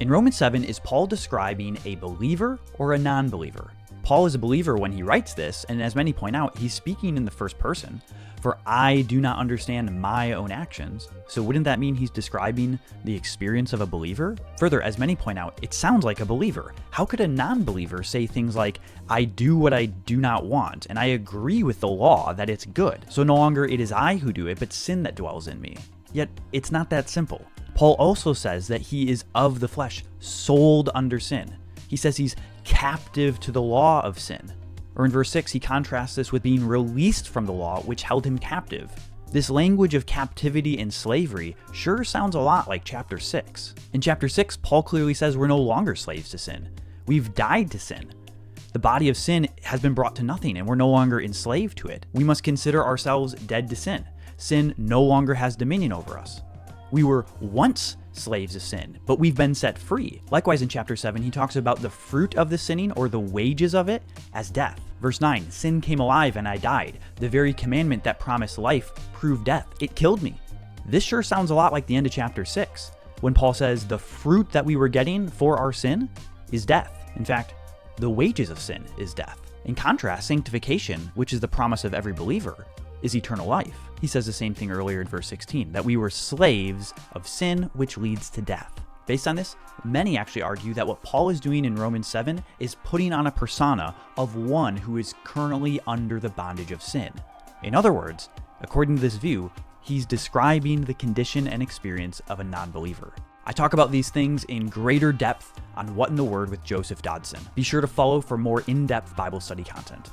In Romans 7, is Paul describing a believer or a non-believer? Paul is a believer when he writes this, and as many point out, he's speaking in the first person. For I do not understand my own actions. So wouldn't that mean he's describing the experience of a believer? Further, as many point out, it sounds like a believer. How could a non-believer say things like, I do what I do not want, and I agree with the law that it's good, so no longer it is I who do it, but sin that dwells in me? Yet, it's not that simple. Paul also says that he is of the flesh, sold under sin. He says he's captive to the law of sin. Or in verse 6, he contrasts this with being released from the law, which held him captive. This language of captivity and slavery sure sounds a lot like chapter 6. In chapter 6, Paul clearly says we're no longer slaves to sin. We've died to sin. The body of sin has been brought to nothing, and we're no longer enslaved to it. We must consider ourselves dead to sin. Sin no longer has dominion over us. We were once slaves of sin, but we've been set free. Likewise, in chapter 7, he talks about the fruit of the sinning, or the wages of it, as death. Verse 9, sin came alive and I died. The very commandment that promised life proved death. It killed me. This sure sounds a lot like the end of chapter 6, when Paul says the fruit that we were getting for our sin is death. In fact, the wages of sin is death. In contrast, sanctification, which is the promise of every believer, is eternal life. He says the same thing earlier in verse 16, that we were slaves of sin, which leads to death. Based on this, many actually argue that what Paul is doing in Romans 7 is putting on a persona of one who is currently under the bondage of sin. In other words, according to this view, he's describing the condition and experience of a non-believer. I talk about these things in greater depth on What in the Word with Joseph Dodson. Be sure to follow for more in-depth Bible study content.